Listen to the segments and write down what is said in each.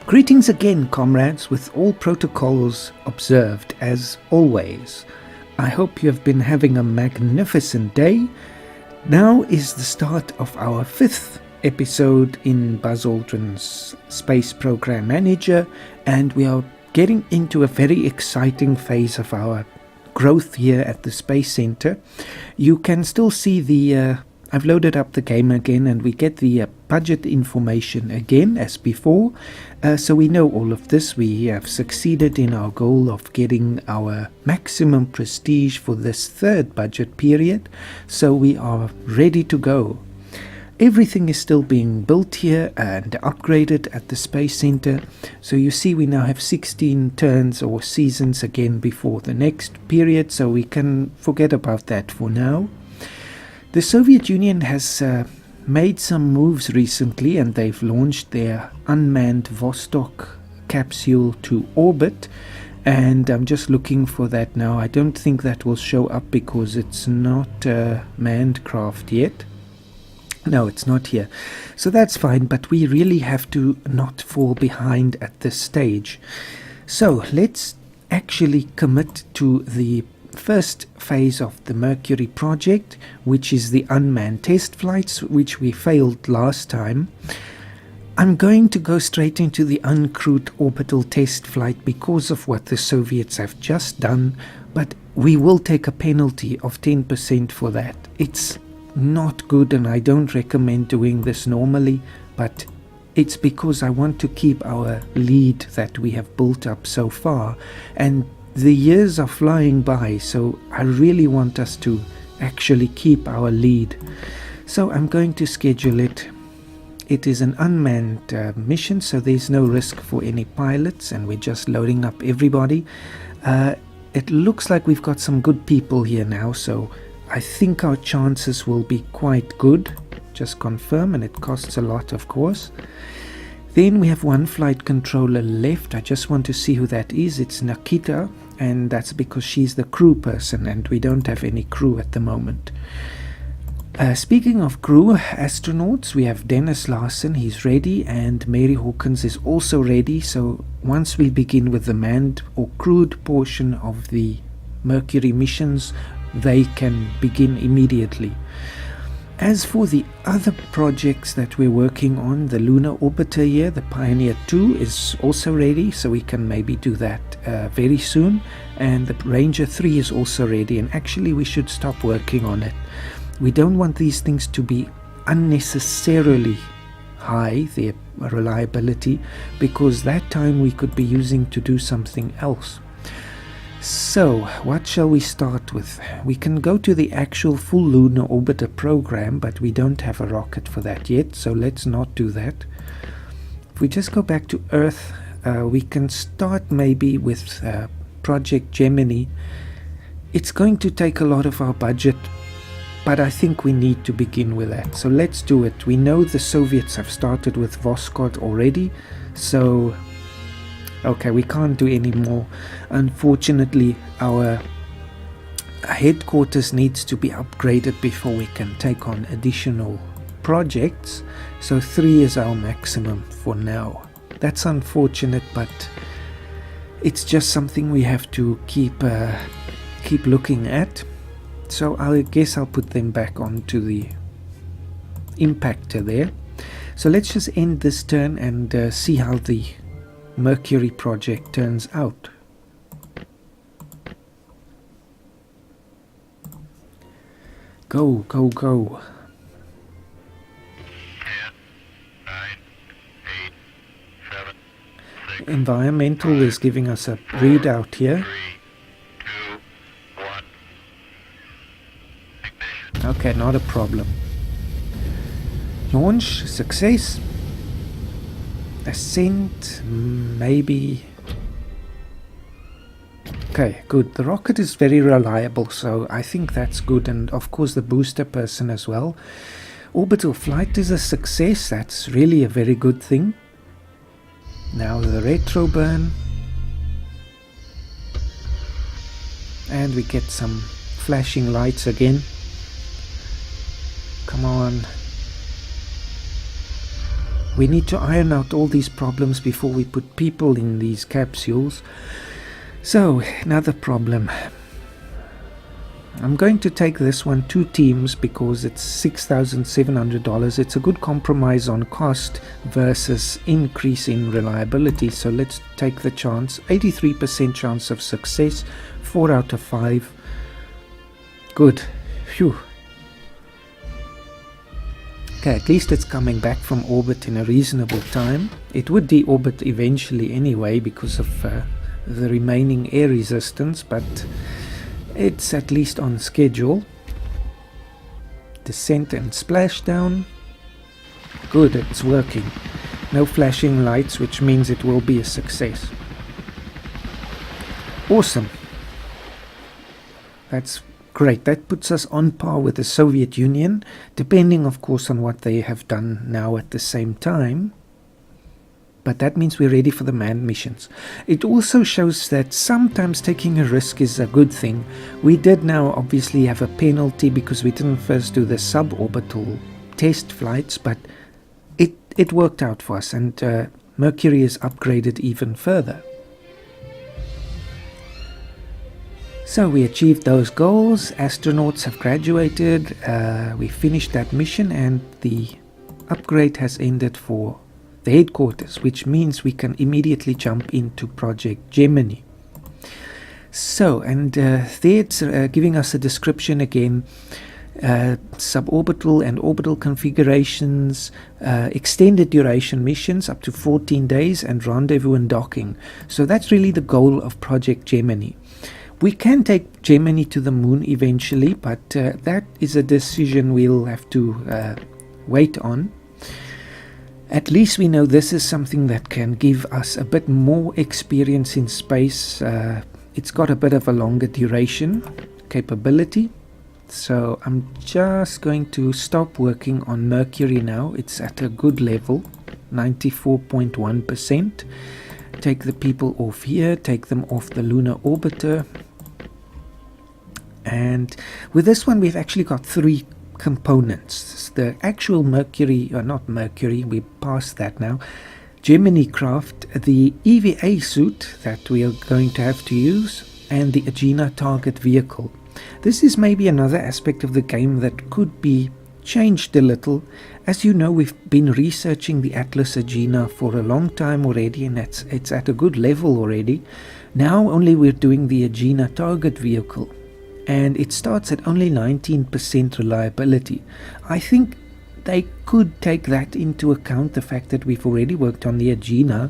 Greetings again, comrades, with all protocols observed as always. I hope you have been having a magnificent day. Now is the start of our 5th episode in Buzz Aldrin's Space Program Manager, and we are getting into a very exciting phase of our growth here at the Space Center. You can still see the I've loaded up the game again, and we get the budget information again as before. So we know all of this. We have succeeded in our goal of getting our maximum prestige for this 3rd budget period. So we are ready to go. Everything is still being built here and upgraded at the Space Center. So you see we now have 16 turns or seasons again before the next period. So we can forget about that for now. The Soviet Union has made some moves recently, and they've launched their unmanned Vostok capsule to orbit, and I'm just looking for that now. I don't think that will show up because it's not manned craft yet. No, it's not here. So that's fine, but we really have to not fall behind at this stage. So let's actually commit to the first phase of the Mercury project, which is the unmanned test flights, which we failed last time. I'm going to go straight into the uncrewed orbital test flight because of what the Soviets have just done, but we will take a penalty of 10% for that. It's not good, and I don't recommend doing this normally, but it's because I want to keep our lead that we have built up so far, and the years are flying by, so I really want us to actually keep our lead. So I'm going to schedule it. It is an unmanned mission, so there's no risk for any pilots, and we're just loading up everybody. It looks like we've got some good people here now, so I think our chances will be quite good. Just confirm, and it costs a lot, of course. Then we have one flight controller left. I just want to see who that is. It's Nikita, and that's because she's the crew person, and we don't have any crew at the moment. Speaking of crew, astronauts, we have Dennis Larson, he's ready, and Mary Hawkins is also ready. So once we begin with the manned or crewed portion of the Mercury missions, they can begin immediately. As for the other projects that we're working on, the lunar orbiter here, the Pioneer 2 is also ready, so we can maybe do that very soon. And the Ranger 3 is also ready, and actually we should stop working on it. We don't want these things to be unnecessarily high, their reliability, because that time we could be using to do something else. So, what shall we start with? We can go to the actual full lunar orbiter program, but we don't have a rocket for that yet, so let's not do that. If we just go back to Earth, we can start maybe with Project Gemini. It's going to take a lot of our budget, but I think we need to begin with that. So let's do it. We know the Soviets have started with Voskhod already, so okay, we can't do any more. Unfortunately, our headquarters needs to be upgraded before we can take on additional projects. So 3 is our maximum for now. That's unfortunate, but it's just something we have to keep looking at. So I guess I'll put them back onto the impactor there. So let's just end this turn and see how the Mercury project turns out. Go, go, go. 10, 9, 8, 7, 6, Environmental 5, is giving us a readout here. 3, 2, 1. Ignition. Okay, not a problem. Launch, success. Ascent, maybe. Okay, good. The rocket is very reliable, so I think that's good, and of course the booster person as well. Orbital flight is a success. That's really a very good thing. Now the retro burn, and we get some flashing lights again. Come on. We need to iron out all these problems before we put people in these capsules. So, another problem. I'm going to take this one 2 teams because it's $6,700. It's a good compromise on cost versus increase in reliability. So let's take the chance. 83% chance of success, 4 out of 5. Good. Phew. Okay, at least it's coming back from orbit in a reasonable time. It would deorbit eventually anyway because of the remaining air resistance, but it's at least on schedule. Descent and splashdown. Good, it's working. No flashing lights, which means it will be a success. Awesome. That's great. That puts us on par with the Soviet Union, depending of course on what they have done now at the same time. But that means we're ready for the manned missions. It also shows that sometimes taking a risk is a good thing. We did now obviously have a penalty because we didn't first do the suborbital test flights, but it worked out for us, and Mercury is upgraded even further. So we achieved those goals. Astronauts have graduated. We finished that mission, and the upgrade has ended for the headquarters, which means we can immediately jump into Project Gemini. So, and there it's giving us a description again, suborbital and orbital configurations, extended duration missions up to 14 days, and rendezvous and docking. So that's really the goal of Project Gemini. We can take Gemini to the moon eventually, but that is a decision we'll have to wait on. At least we know this is something that can give us a bit more experience in space. It's got a bit of a longer duration capability. So I'm just going to stop working on Mercury now. It's at a good level, 94.1%. Take the people off here, take them off the lunar orbiter. And with this one we've actually got 3 components. The actual Mercury, or not Mercury, we passed that now, Gemini craft, the EVA suit that we are going to have to use, and the Agena target vehicle. This is maybe another aspect of the game that could be changed a little. As you know, we've been researching the Atlas Agena for a long time already, and it's at a good level already. Now only we're doing the Agena target vehicle, and it starts at only 19% reliability. I think they could take that into account, the fact that we've already worked on the Agena,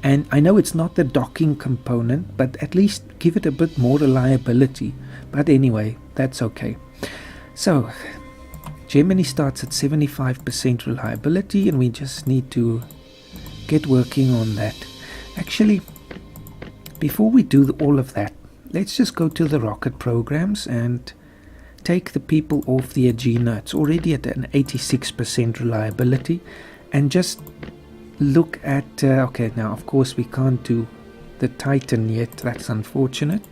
and I know it's not the docking component, but at least give it a bit more reliability. But anyway, that's okay. So Gemini starts at 75% reliability, and we just need to get working on that. Actually, before we do all of that, let's just go to the rocket programs and take the people off the Agena. It's already at an 86% reliability, and just look at okay, now of course we can't do the Titan yet, that's unfortunate.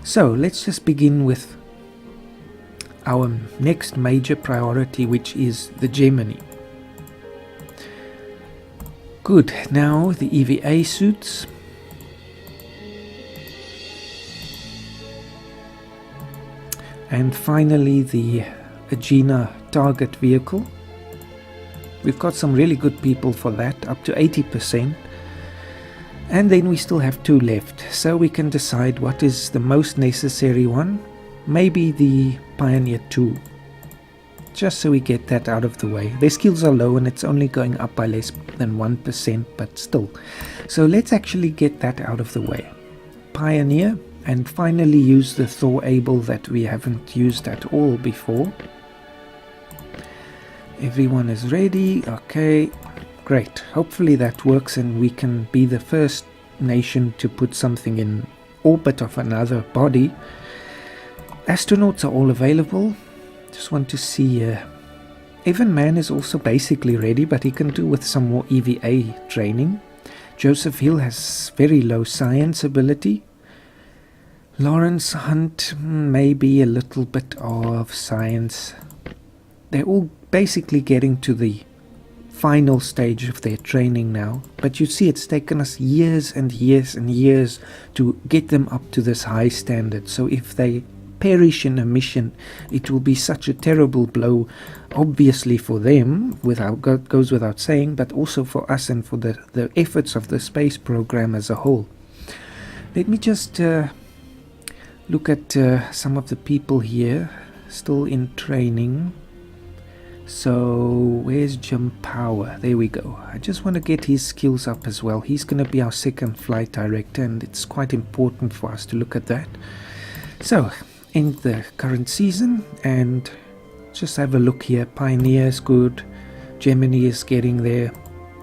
So let's just begin with our next major priority, which is the Gemini. Good, now the EVA suits. And finally the Agena target vehicle. We've got some really good people for that, up to 80%. And then we still have 2 left, so we can decide what is the most necessary one. Maybe the Pioneer 2, just so we get that out of the way. Their skills are low and it's only going up by less than 1%, but still. So let's actually get that out of the way. Pioneer, and finally use the Thor Able that we haven't used at all before. Everyone is ready. Okay, great. Hopefully that works and we can be the first nation to put something in orbit of another body. Astronauts are all available. Just want to see Evan Mann is also basically ready, but he can do with some more EVA training. Joseph Hill has very low science ability. Lawrence Hunt, maybe a little bit of science. They're all basically getting to the final stage of their training now. But you see, it's taken us years and years and years to get them up to this high standard. So if they perish in a mission, it will be such a terrible blow, obviously for them, goes without saying, but also for us and for the efforts of the space program as a whole. Let me just look at some of the people here still in training. So where's Jim Power? There we go. I just want to get his skills up as well. He's going to be our second flight director, and it's quite important for us to look at that. So end the current season and just have a look here. Pioneer is good, Gemini is getting there,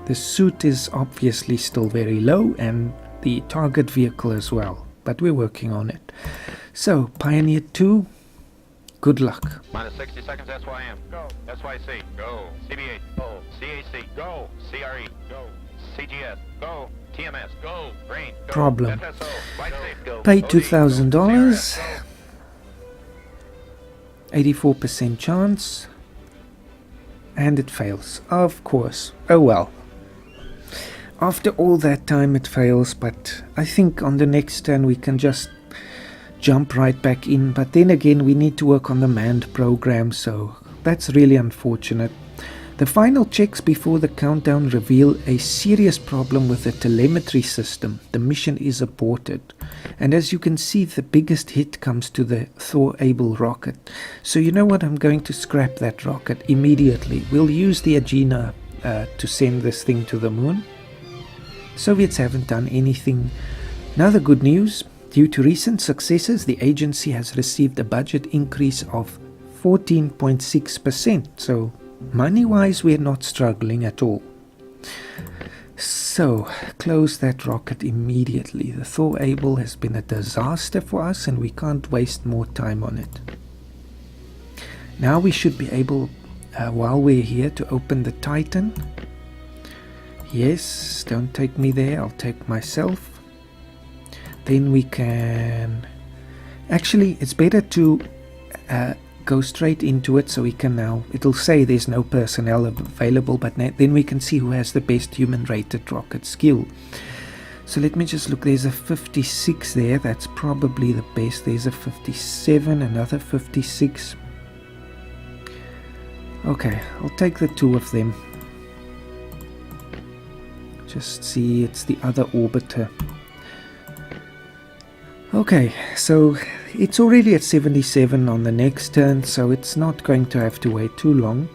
the suit is obviously still very low, and the target vehicle as well, but we're working on it. So Pioneer 2, good luck. Minus 60 seconds, SYM. Go. SYC. Go. CB8. Go. CAC. Go. CRE. Go. CGS. Go. TMS. Go. Green. Go. Problem. FSO. Light safe. Go. Pay OD. $2,000. Go. 84% chance, and it fails, of course. Oh well, after all that time it fails, but I think on the next turn we can just jump right back in. But then again, we need to work on the manned program, so that's really unfortunate. The final checks before the countdown reveal a serious problem with the telemetry system. The mission is aborted. And as you can see, the biggest hit comes to the Thor-able rocket. So you know what, I'm going to scrap that rocket immediately. We'll use the Agena to send this thing to the moon. Soviets haven't done anything. Now the good news, due to recent successes, the agency has received a budget increase of 14.6%. So money-wise, we're not struggling at all. So, close that rocket immediately. The Thor-able has been a disaster for us, and we can't waste more time on it. Now we should be able, while we're here, to open the Titan. Yes, don't take me there, I'll take myself. Then we can... Actually, it's better to go straight into it, so we can now, it'll say there's no personnel available, but then we can see who has the best human rated rocket skill. So let me just look, there's a 56 there, that's probably the best. There's a 57, another 56. Okay, I'll take the two of them. Just see, it's the other orbiter. Okay, so it's already at 77 on the next turn, so it's not going to have to wait too long.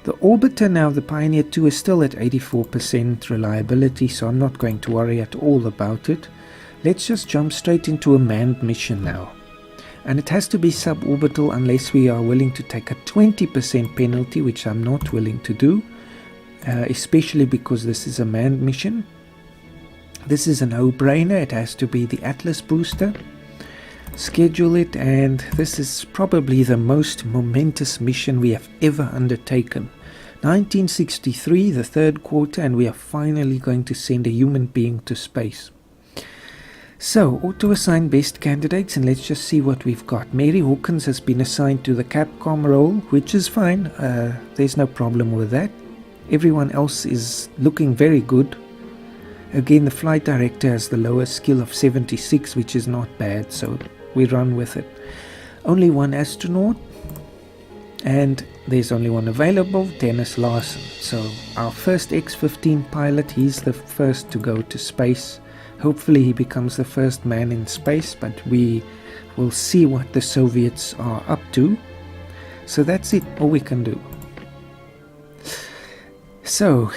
The orbiter now, the Pioneer 2, is still at 84% reliability, so I'm not going to worry at all about it. Let's just jump straight into a manned mission now. And it has to be suborbital unless we are willing to take a 20% penalty, which I'm not willing to do, especially because this is a manned mission. This is a no-brainer, it has to be the Atlas booster. Schedule it, and this is probably the most momentous mission we have ever undertaken. 1963, the third quarter, and we are finally going to send a human being to space. So, auto-assign best candidates, and let's just see what we've got. Mary Hawkins has been assigned to the Capcom role, which is fine, there's no problem with that. Everyone else is looking very good. Again, the flight director has the lowest skill of 76, which is not bad, so we run with it. Only one astronaut, and there's only one available, Dennis Larson. So our first X-15 pilot, he's the first to go to space. Hopefully he becomes the first man in space, but we will see what the Soviets are up to. So that's it, all we can do. So,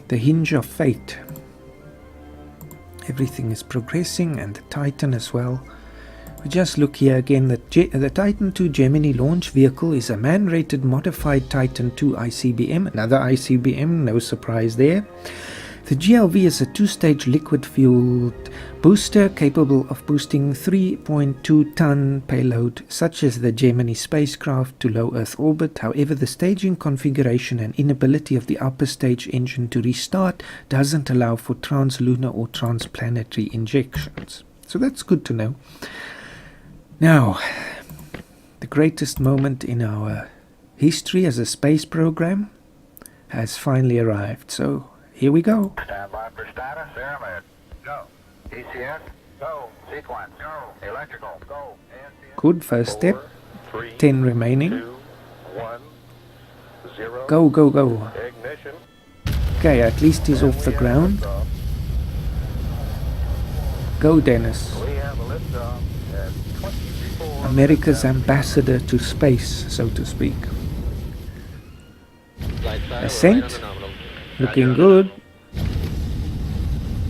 the hinge of fate. Everything is progressing, and the Titan as well. We just look here again, the Titan II Gemini launch vehicle is a man-rated modified Titan II ICBM, another ICBM, no surprise there. The GLV is a two-stage liquid-fueled booster capable of boosting 3.2-ton payload, such as the Gemini spacecraft, to low Earth orbit. However, the staging configuration and inability of the upper stage engine to restart doesn't allow for translunar or transplanetary injections. So that's good to know. Now, the greatest moment in our history as a space program. has finally arrived. So here we go. Stand by for status. Pyramid. Go. ECS. Go. Sequence. Go. Electrical. Go. Good first step. 3, 10 remaining. 2, 1, 0. Go, go, go. Ignition. Okay, at least he's off the ground. Liftoff. Go, Dennis. We have a liftoff at 24. America's ambassador to space, so to speak. Ascent. Looking good.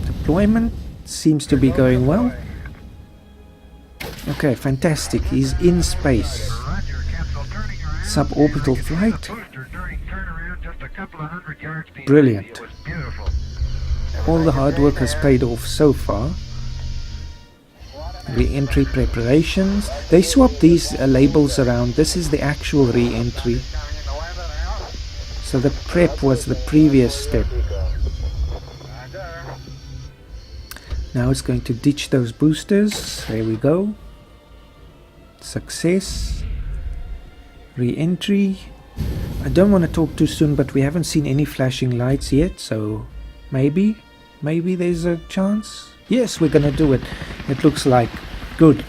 Deployment seems to be going well. Okay, fantastic. He's in space. Suborbital flight. Brilliant. All the hard work has paid off so far. Re-entry preparations. They swapped these labels around. This is the actual re-entry. So the prep was the previous step. Now it's going to ditch those boosters. There we go. Success. Re-entry. I don't want to talk too soon, but we haven't seen any flashing lights yet, so maybe there's a chance. Yes, we're gonna do it. It looks like good.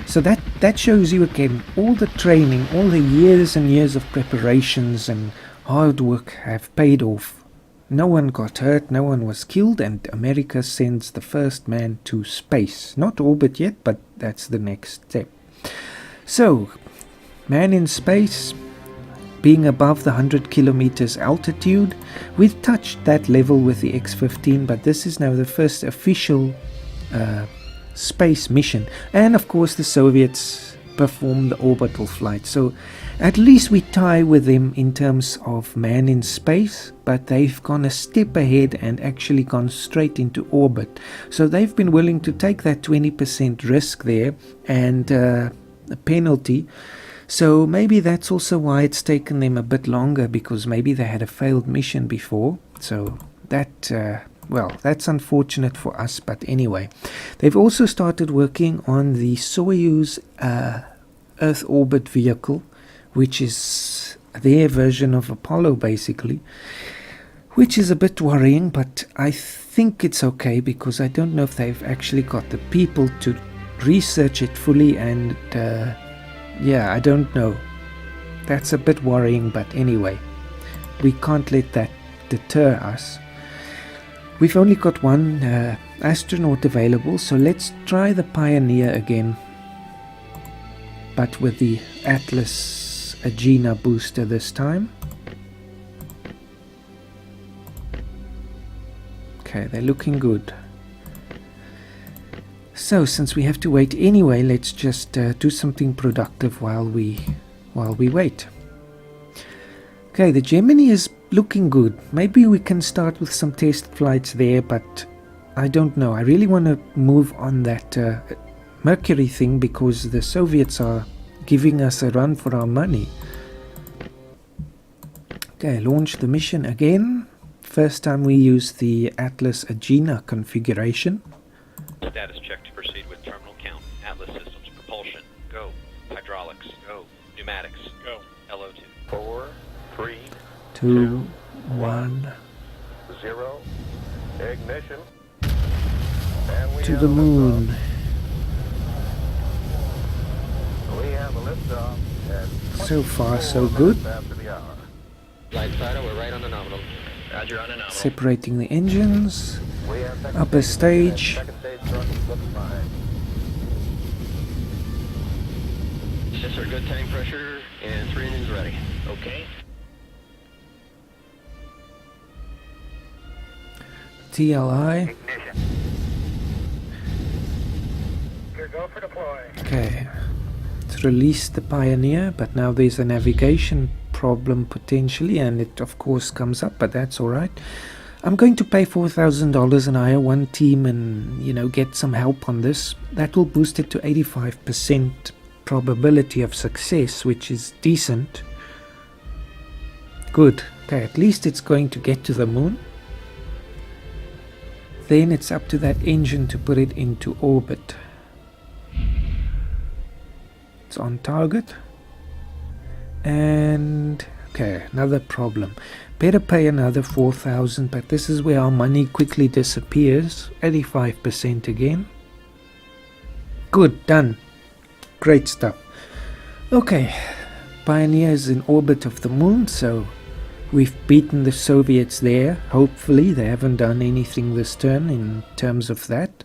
So that shows you again all the training, all the years and years of preparations and hard work have paid off. No one got hurt, no one was killed, and America sends the first man to space. Not orbit yet, but that's the next step. So, man in space, being above the 100 kilometers altitude. We've touched that level with the X-15, but this is now the first official space mission. And of course the Soviets performed the orbital flight. So at least we tie with them in terms of man in space, but they've gone a step ahead and actually gone straight into orbit. So they've been willing to take that 20% risk there and a penalty. So maybe that's also why it's taken them a bit longer, because maybe they had a failed mission before. So that, well, that's unfortunate for us, but anyway. They've also started working on the Soyuz Earth orbit vehicle, which is their version of Apollo basically, which is a bit worrying, but I think it's okay, because I don't know if they've actually got the people to research it fully, and yeah, I don't know. That's a bit worrying, but anyway, we can't let that deter us. We've only got one astronaut available, so let's try the Pioneer again, but with the Atlas Agena booster this time. Okay, they're looking good. So since we have to wait anyway, let's just do something productive while we wait. Okay, the Gemini is looking good. Maybe we can start with some test flights there, but I don't know. I really want to move on that Mercury thing, because the Soviets are giving us a run for our money. Okay, launch the mission again. First time we use the Atlas Agena configuration. Status check to proceed with terminal count. Atlas systems, propulsion, go. Hydraulics, go. Pneumatics, go. LO2. 4, 3, 2, 1. 0. Ignition. And we To have the a moon. liftoff. We have a liftoff at So far, so 24 good. minutes after the hour. Flight Fighter, we're right on the nominal. Roger, on the nominal. Separating the engines. We have second Upper stage. Second stage thrust looks fine. Yes, sir, good tank pressure and 3 engines ready. Okay. TLI. Ignition. Good, go for deploy. Okay. It's released the Pioneer, but now there's a navigation problem potentially, and it of course comes up, but that's alright. I'm going to pay $4,000 and hire one team and, you know, get some help on this. That will boost it to 85% probability of success, which is decent. Good. Okay, at least it's going to get to the moon. Then it's up to that engine to put it into orbit. It's on target. And okay, another problem. Better pay another 4,000, but this is where our money quickly disappears. 85% again. Good, done. Great stuff. Okay, Pioneer is in orbit of the moon, so we've beaten the Soviets there. Hopefully they haven't done anything this turn in terms of that.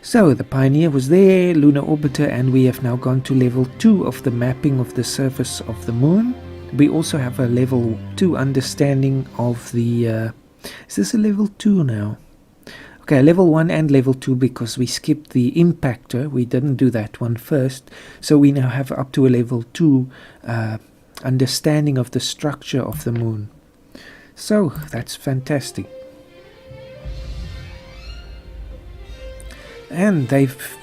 So the Pioneer was there, lunar orbiter, and we have now gone to level 2 of the mapping of the surface of the moon. We also have a level 2 understanding of the... is this a level 2 now? Okay, level 1 and level 2, because we skipped the impactor. We didn't do that one first. So we now have up to a level 2 understanding of the structure of the moon. So that's fantastic. And they've...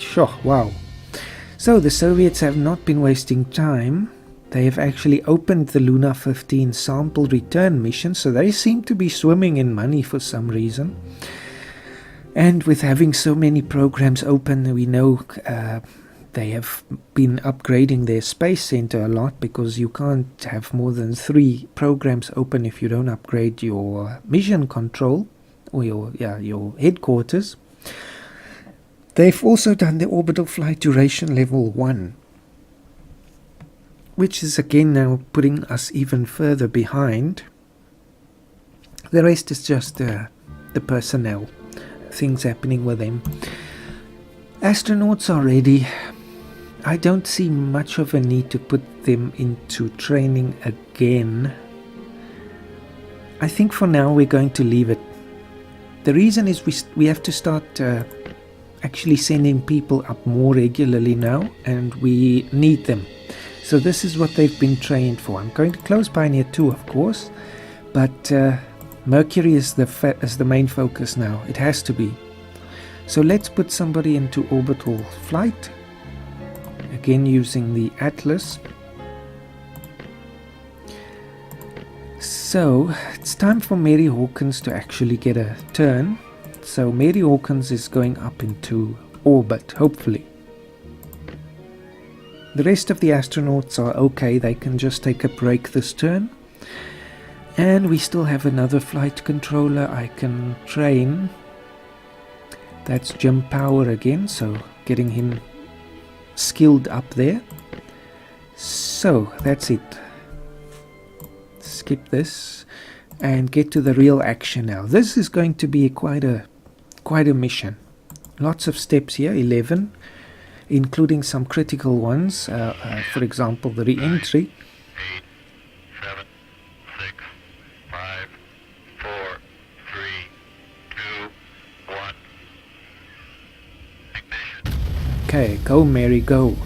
Sure, wow. So the Soviets have not been wasting time. They have actually opened the Luna 15 sample return mission, so they seem to be swimming in money for some reason. And with having so many programs open, we know they have been upgrading their space center a lot, because you can't have more than 3 programs open if you don't upgrade your mission control or your headquarters. They've also done the orbital flight duration level 1, which is again now putting us even further behind. The rest is just the personnel, things happening with them. Astronauts are ready. I don't see much of a need to put them into training again. I think for now we're going to leave it. The reason is we have to start actually sending people up more regularly now, and we need them. So this is what they've been trained for. I'm going to close Pioneer 2, of course, but Mercury is the main focus now. It has to be. So let's put somebody into orbital flight, again using the Atlas. So it's time for Mary Hawkins to actually get a turn. So Mary Hawkins is going up into orbit, hopefully. The rest of the astronauts are okay, they can just take a break this turn. And we still have another flight controller I can train. That's Jim Power again, so getting him skilled up there. So that's it. Skip this and get to the real action now. This is going to be quite a mission. Lots of steps here, 11, including some critical ones. For example, the re-entry. 8, 7, 6, 5, 4, 3, 2, 1. Ignition. Okay, go Mary, go.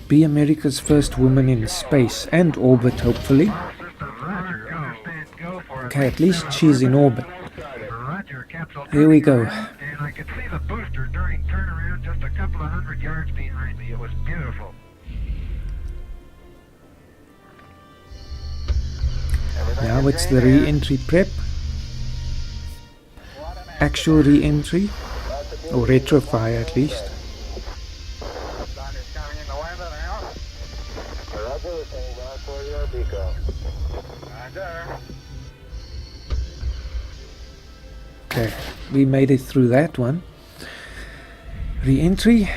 Be America's first woman in space and orbit, hopefully. Okay, at least she's in orbit. Here we go. And I could see the booster during turnaround just a couple of 100 yards behind me. It was beautiful. Now it's the re-entry prep. Actual re-entry, or retrofire at least. Okay, we made it through that one. Re-entry.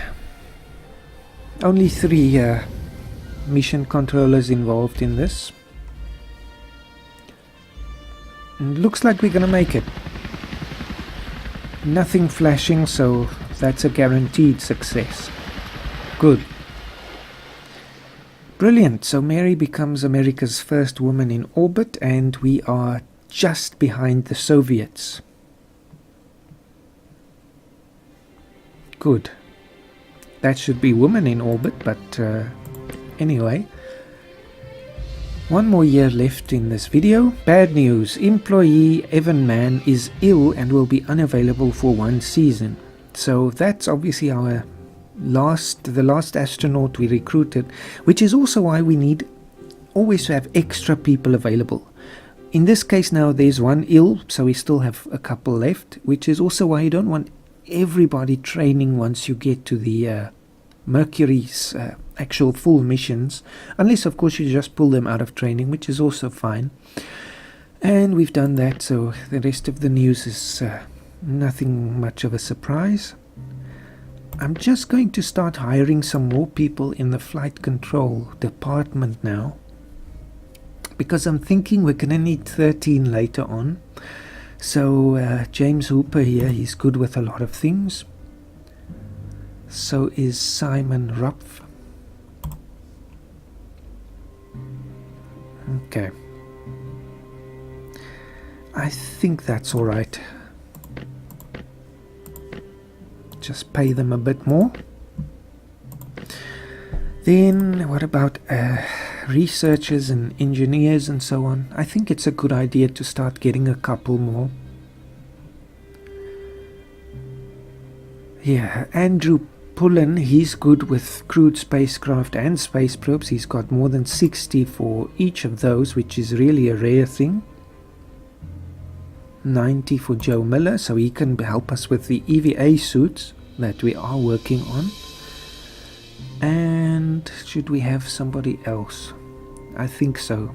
Only 3 mission controllers involved in this. And looks like we're gonna make it. Nothing flashing, so that's a guaranteed success. Good. Brilliant. So Mary becomes America's first woman in orbit, and we are just behind the Soviets. Good. That should be woman in orbit, but anyway. One more year left in this video. Bad news. Employee Evan Mann is ill and will be unavailable for 1 season. So that's obviously the last astronaut we recruited, which is also why we need always to have extra people available. In this case now there's 1 ill, so we still have a couple left, which is also why you don't want everybody training once you get to the Mercury's actual full missions, unless of course you just pull them out of training, which is also fine. And we've done that, so the rest of the news is nothing much of a surprise. I'm just going to start hiring some more people in the flight control department now, because I'm thinking we're going to need 13 later on. So James Hooper here, he's good with a lot of things. So is Simon Rupf. Okay. I think that's all right. Just pay them a bit more. Then what about researchers and engineers and so on? I think it's a good idea to start getting a couple more. Yeah, Andrew Pullen, he's good with crewed spacecraft and space probes. He's got more than 60 for each of those, which is really a rare thing. 90 for Joe Miller, so he can help us with the EVA suits that we are working on. And should we have somebody else? I think so.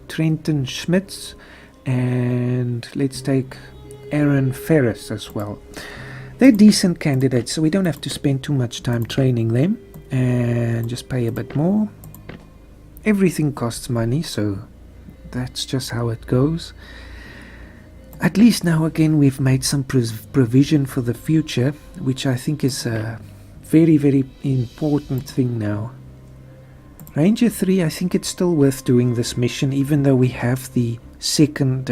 Trenton Schmitz, and let's take Aaron Ferris as well. They're decent candidates, so we don't have to spend too much time training them, and just pay a bit more. Everything costs money, so that's just how it goes. At least now again we've made some provision for the future, which I think is a very, very important thing now. Ranger 3, I think it's still worth doing this mission, even though we have the second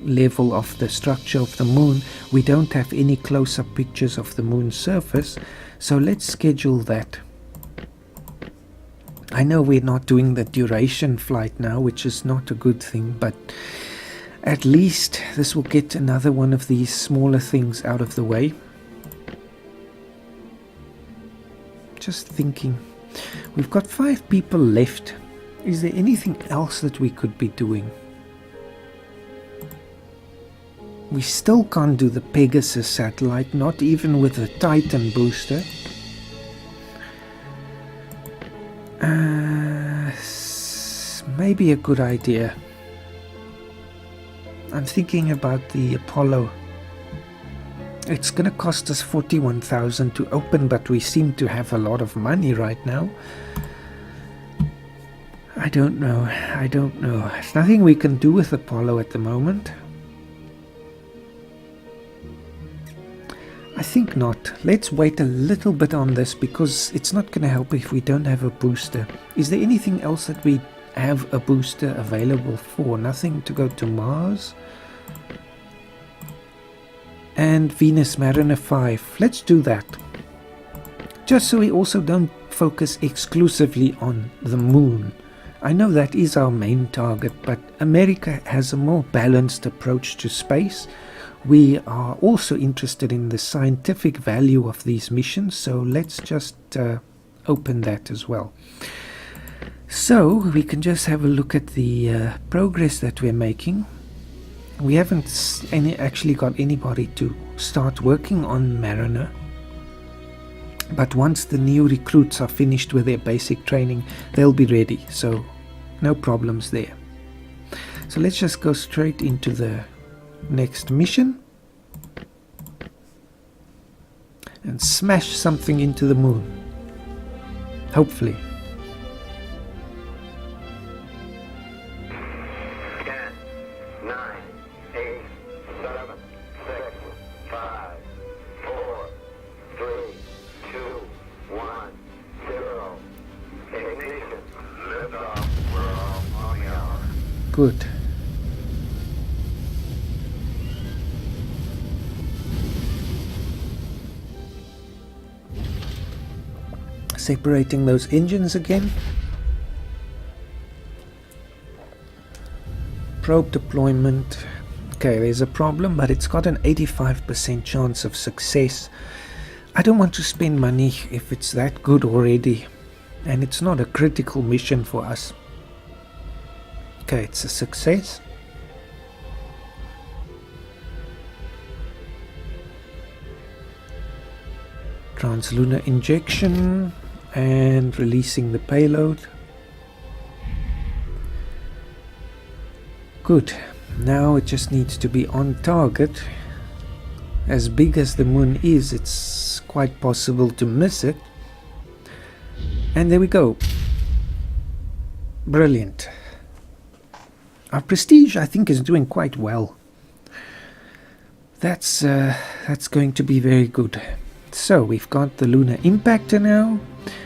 level of the structure of the moon. We don't have any close-up pictures of the moon's surface, so let's schedule that. I know we're not doing the duration flight now, which is not a good thing, but at least this will get another one of these smaller things out of the way. Just thinking, we've got 5 people left. Is there anything else that we could be doing? We still can't do the Pegasus satellite, not even with the Titan booster. Maybe a good idea. I'm thinking about the Apollo. It's going to cost us 41,000 to open, but we seem to have a lot of money right now. I don't know. There's nothing we can do with Apollo at the moment. I think not. Let's wait a little bit on this, because it's not going to help if we don't have a booster. Is there anything else that we have a booster available for? Nothing to go to Mars? And Venus Mariner 5. Let's do that. Just so we also don't focus exclusively on the moon. I know that is our main target, but America has a more balanced approach to space. We are also interested in the scientific value of these missions, so let's just open that as well. So we can just have a look at the progress that we're making. We haven't actually got anybody to start working on Mariner, but once the new recruits are finished with their basic training, they'll be ready, so no problems there. So let's just go straight into the next mission and smash something into the moon, hopefully. 10, 9, 8, 7, 6, 5, 4, 3, 2, 1, 0. Ignition. Liftoff. We're all on the hour. Good. Separating those engines again. Probe deployment. Okay, there's a problem, but it's got an 85% chance of success. I don't want to spend money if it's that good already, and it's not a critical mission for us. Okay, it's a success. Translunar injection and releasing the payload. Good. Now it just needs to be on target. As big as the moon is, it's quite possible to miss it. And there we go. Brilliant. Our prestige, I think, is doing quite well. That's going to be very good. So we've got the lunar impactor now.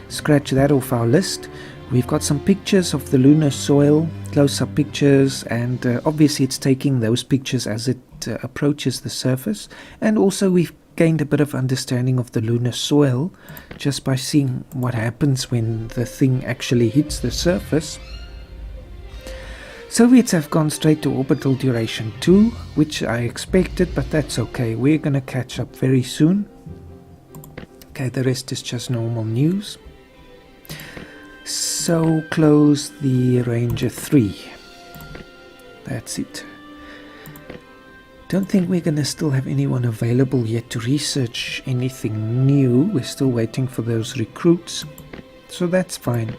Scratch that off our list. We've got some pictures of the lunar soil, close-up pictures, and obviously it's taking those pictures as it approaches the surface. And also we've gained a bit of understanding of the lunar soil just by seeing what happens when the thing actually hits the surface. Soviets have gone straight to orbital duration 2, which I expected, but that's okay. We're going to catch up very soon. Okay, the rest is just normal news. So close the Ranger 3. That's it. Don't think we're going to still have anyone available yet to research anything new. We're still waiting for those recruits. So that's fine.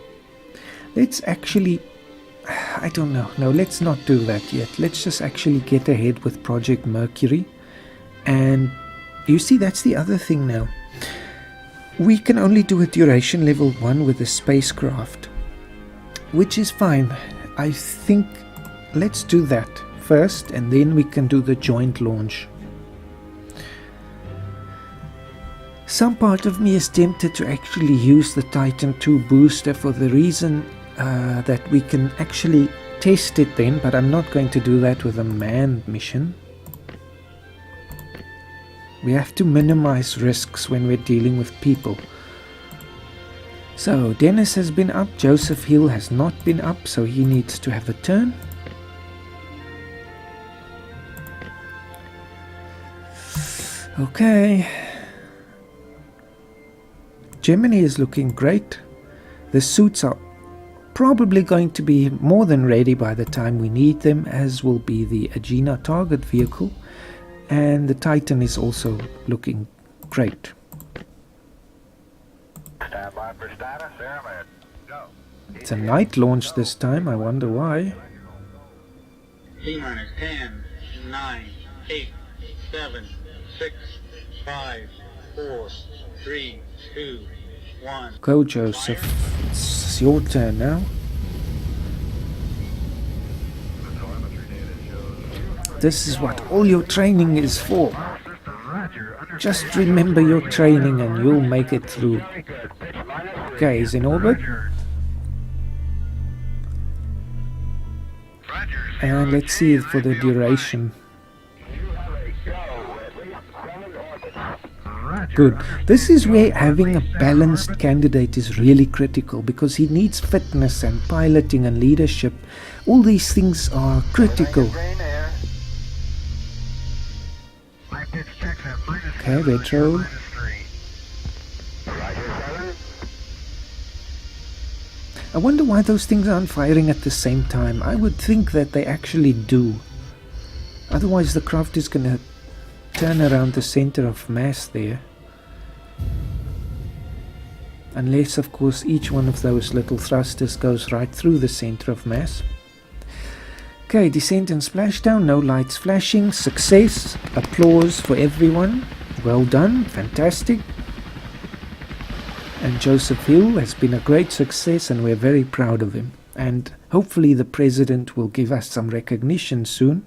Let's actually... I don't know. No, let's not do that yet. Let's just actually get ahead with Project Mercury. And you see, that's the other thing now. We can only do a duration level 1 with a spacecraft, which is fine. I think let's do that first, and then we can do the joint launch. Some part of me is tempted to actually use the Titan II booster for the reason that we can actually test it then, but I'm not going to do that with a manned mission. We have to minimize risks when we're dealing with people. So Dennis has been up, Joseph Hill has not been up, so he needs to have a turn. Okay. Gemini is looking great. The suits are probably going to be more than ready by the time we need them, as will be the Agena target vehicle. And the Titan is also looking great. Stand by for status, airman. Go. It's a night launch this time, I wonder why. T-minus 10, 9, 8, 7, 6, 5, 4, 3, 2, 1. Go, Joseph. It's your turn now. This is what all your training is for. Just remember your training and you'll make it through. Okay, he's in orbit. And let's see for the duration. Good. This is where having a balanced candidate is really critical, because he needs fitness and piloting and leadership. All these things are critical. Okay, retro. I wonder why those things aren't firing at the same time. I would think that they actually do. Otherwise the craft is going to turn around the center of mass there. Unless, of course, each one of those little thrusters goes right through the center of mass. Okay, descent and splashdown, no lights flashing, success, applause for everyone, well done, fantastic. And Joseph Hill has been a great success and we're very proud of him. And hopefully the President will give us some recognition soon.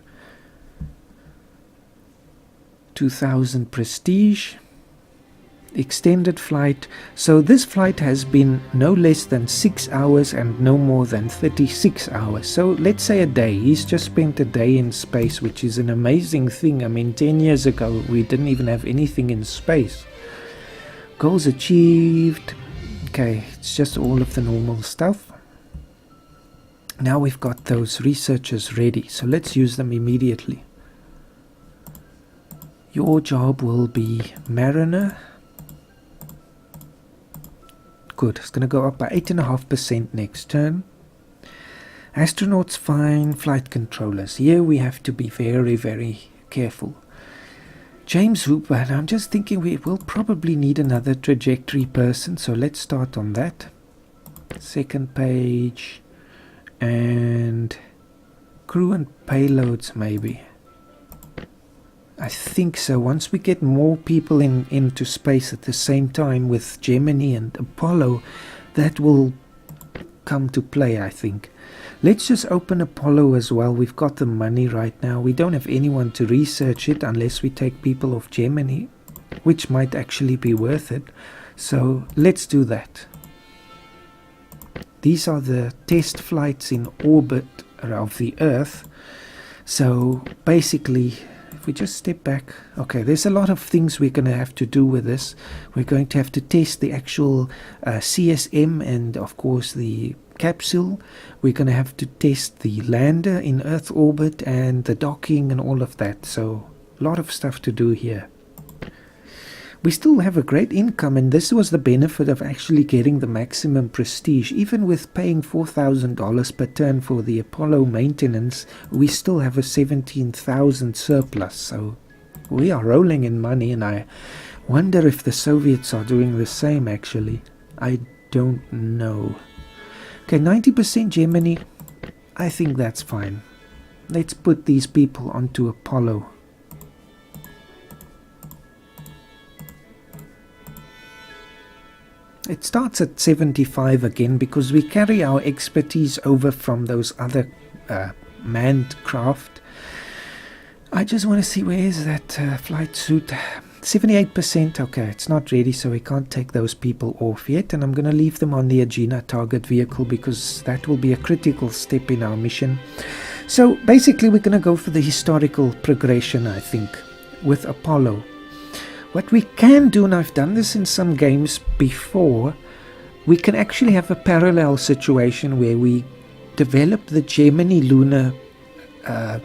2000 prestige. Extended flight. So this flight has been no less than 6 hours and no more than 36 hours. So let's say a day. He's just spent a day in space, which is an amazing thing. I mean, 10 years ago we didn't even have anything in space. Goals achieved. Okay, it's just all of the normal stuff. Now we've got those researchers ready, so let's use them immediately. Your job will be Mariner. Good, it's going to go up by 8.5% next turn. Astronauts fine, flight controllers. Here we have to be very, very careful. James Hooper, and I'm just thinking we will probably need another trajectory person, so let's start on that. Second page, and crew and payloads maybe. I think so. Once we get more people into space at the same time with Gemini and Apollo, that will come to play, I think. Let's just open Apollo as well. We've got the money right now. We don't have anyone to research it unless we take people off Gemini, which might actually be worth it. So let's do that. These are the test flights in orbit of the Earth. So basically, if we just step back, okay, there's a lot of things we're going to have to do with this. We're going to have to test the actual CSM and of course the capsule. We're going to have to test the lander in Earth orbit and the docking and all of that. So a lot of stuff to do here. We still have a great income, and this was the benefit of actually getting the maximum prestige. Even with paying $4,000 per turn for the Apollo maintenance, we still have a 17,000 surplus. So we are rolling in money, and I wonder if the Soviets are doing the same actually. I don't know. Okay, 90% Gemini. I think that's fine. Let's put these people onto Apollo. It starts at 75 again because we carry our expertise over from those other manned craft. I just want to see, where is that flight suit? 78%, okay, it's not ready, so we can't take those people off yet, and I'm going to leave them on the Agena target vehicle because that will be a critical step in our mission. So basically we're going to go for the historical progression, I think, with Apollo. What we can do, and I've done this in some games before, we can actually have a parallel situation where we develop the Gemini lunar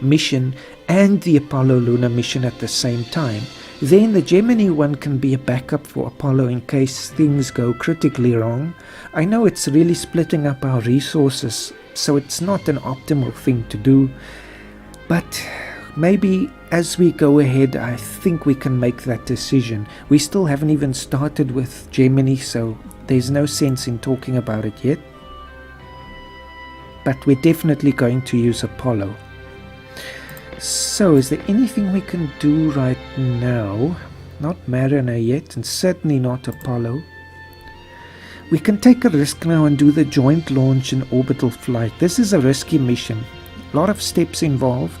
mission and the Apollo lunar mission at the same time. Then the Gemini one can be a backup for Apollo in case things go critically wrong. I know it's really splitting up our resources, so it's not an optimal thing to do, but maybe as we go ahead, I think we can make that decision. We still haven't even started with Gemini, so there's no sense in talking about it yet. But we're definitely going to use Apollo. So, is there anything we can do right now? Not Mariner yet, and certainly not Apollo. We can take a risk now and do the joint launch and orbital flight. This is a risky mission. A lot of steps involved.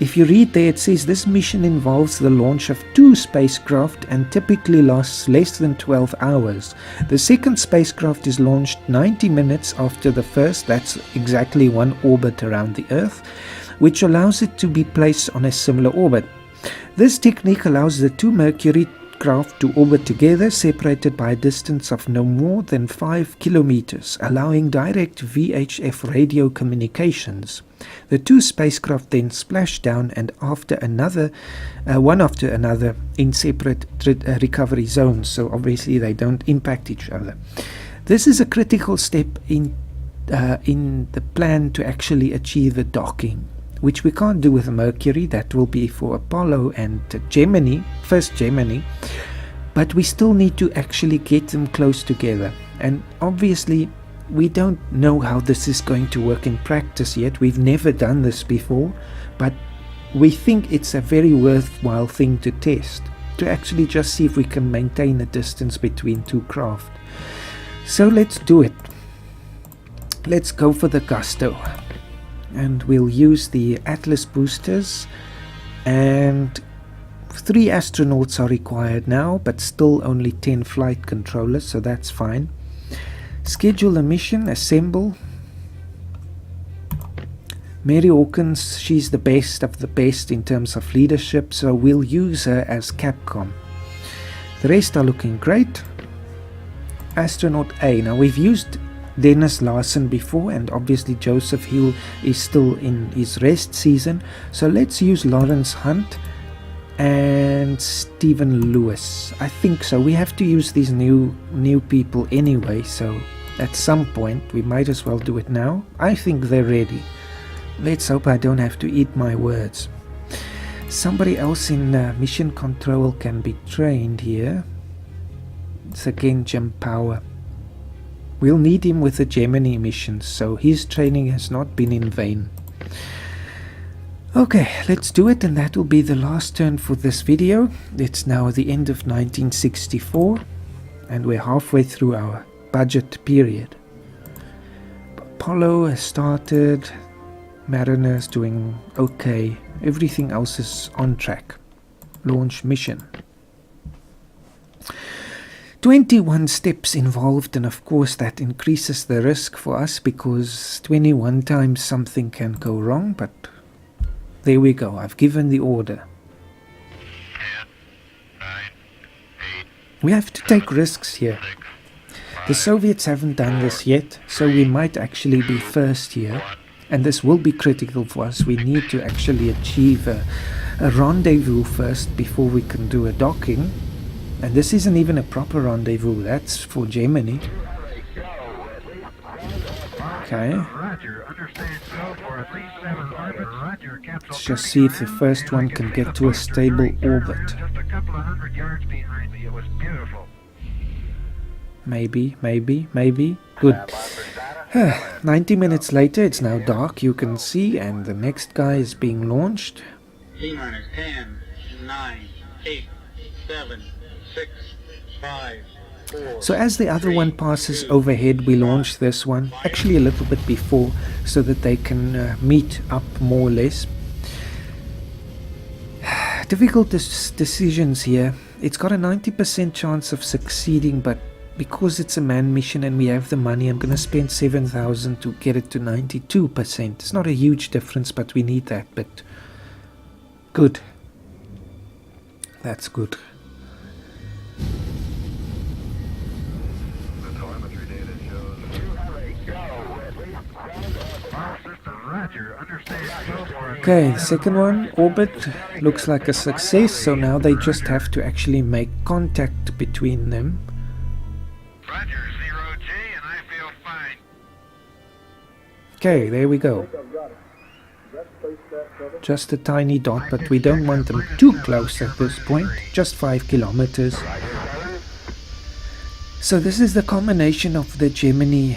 If you read there, it says this mission involves the launch of 2 spacecraft and typically lasts less than 12 hours. The second spacecraft is launched 90 minutes after the first. That's exactly 1 orbit around the Earth, which allows it to be placed on a similar orbit. This technique allows the 2 Mercury craft to orbit together, separated by a distance of no more than 5 kilometers, allowing direct VHF radio communications. The 2 spacecraft then splash down and one after another in separate recovery zones, so obviously they don't impact each other. This is a critical step in the plan to actually achieve a docking, which we can't do with Mercury. That will be for Apollo and Gemini, first Gemini, but we still need to actually get them close together. And obviously we don't know how this is going to work in practice yet. We've never done this before, but we think it's a very worthwhile thing to test, to actually just see if we can maintain a distance between 2 craft. So let's do it. Let's go for the Gusto. And we'll use the Atlas boosters, and 3 astronauts are required now, but still only 10 flight controllers, so that's fine. Schedule a mission, assemble. Mary Hawkins, she's the best of the best in terms of leadership, so we'll use her as Capcom. The rest are looking great. Astronaut A. Now we've used Dennis Larson before, and obviously Joseph Hill is still in his rest season, so let's use Lawrence Hunt and Stephen Lewis. I think so. We have to use these new people anyway, so at some point we might as well do it now. I think they're ready. Let's hope I don't have to eat my words. Somebody else in mission control can be trained here. It's again Jim Power. We'll need him with the Gemini missions, so his training has not been in vain. Okay, let's do it, and that will be the last turn for this video. It's now the end of 1964, and we're halfway through our budget period. Apollo has started. Mariner's doing okay. Everything else is on track. Launch mission. 21 steps involved, and of course that increases the risk for us because 21 times something can go wrong, but there we go. I've given the order. 10, 9, 8, We have to take risks here. 6, The Soviets haven't done this yet, so we might actually be first here. And this will be critical for us. We need to actually achieve a rendezvous first before we can do a docking. And this isn't even a proper rendezvous. That's for Gemini. Okay. Roger. Understand. Go for a 37 orbit. Roger. Capsule Let's just see if the first one can get to a stable orbit. Just a couple of hundred yards behind me. It was beautiful. Maybe. Good. 90 minutes later, it's now dark, you can see, and the next guy is being launched. T-minus 10, 9, 8, 7, 6, 5, 4. So as the other one passes overhead, we launch this one, actually a little bit before, so that they can meet up more or less. Difficult decisions here. It's got a 90% chance of succeeding, but because it's a manned mission and we have the money, I'm going to spend 7,000 to get it to 92%. It's not a huge difference, but we need that bit. Good. That's good. The telemetry data shows Power system. Roger. Understand. Go for it. Okay, the second one, orbit, looks like a success, so now they just have to actually make contact between them. Roger, 0G, and I feel fine. Okay, there we go. Just a tiny dot, but we don't want them too close at this point. Just 5 kilometers. So this is the combination of the Gemini.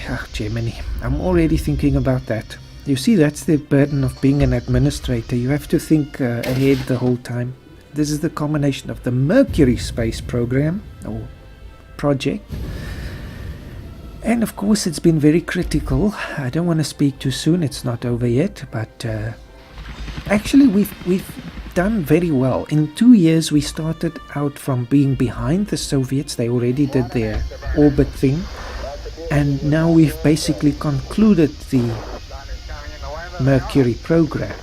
I'm already thinking about that. You see, that's the burden of being an administrator. You have to think ahead the whole time. This is the combination of the Mercury space program, or project. And of course it's been very critical. I don't want to speak too soon, it's not over yet, but actually we've done very well. In 2 years we started out from being behind the Soviets. They already did their orbit thing, and now we've basically concluded the Mercury program.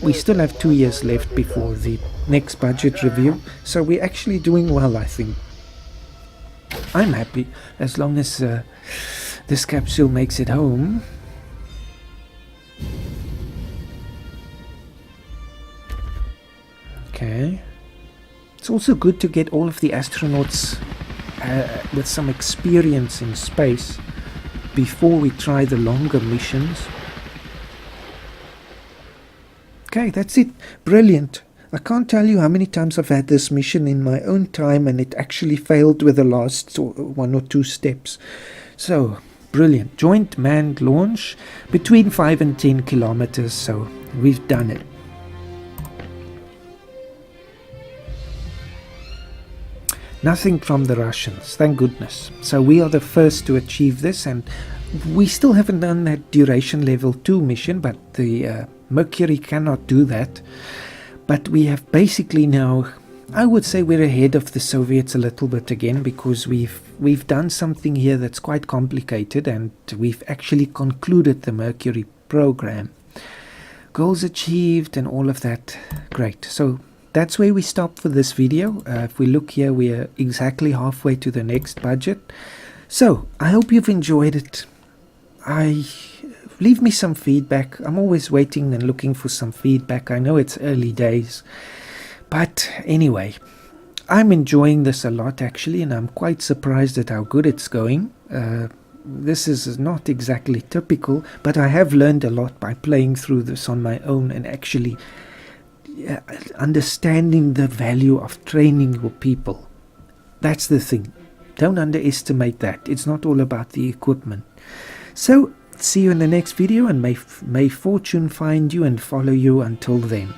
We still have 2 years left before the next budget review, so we're actually doing well, I think. I'm happy as long as this capsule makes it home. Okay. It's also good to get all of the astronauts with some experience in space before we try the longer missions. Okay, that's it. Brilliant. I can't tell you how many times I've had this mission in my own time and it actually failed with the last 1 or 2 steps. So, brilliant. Joint manned launch between 5 and 10 kilometers, so we've done it. Nothing from the Russians, thank goodness. So we are the first to achieve this, and we still haven't done that duration level 2 mission, but the Mercury cannot do that. But we have basically now, I would say we're ahead of the Soviets a little bit again, because we've done something here that's quite complicated, and we've actually concluded the Mercury program. Goals achieved and all of that. Great. So that's where we stop for this video. If we look here, we're exactly halfway to the next budget. So I hope you've enjoyed it. Leave me some feedback. I'm always waiting and looking for some feedback. I know it's early days, but anyway, I'm enjoying this a lot actually, and I'm quite surprised at how good it's going. This is not exactly typical, but I have learned a lot by playing through this on my own and actually understanding the value of training your people. That's the thing. Don't underestimate that. It's not all about the equipment. So, see you in the next video, and may fortune find you and follow you until then.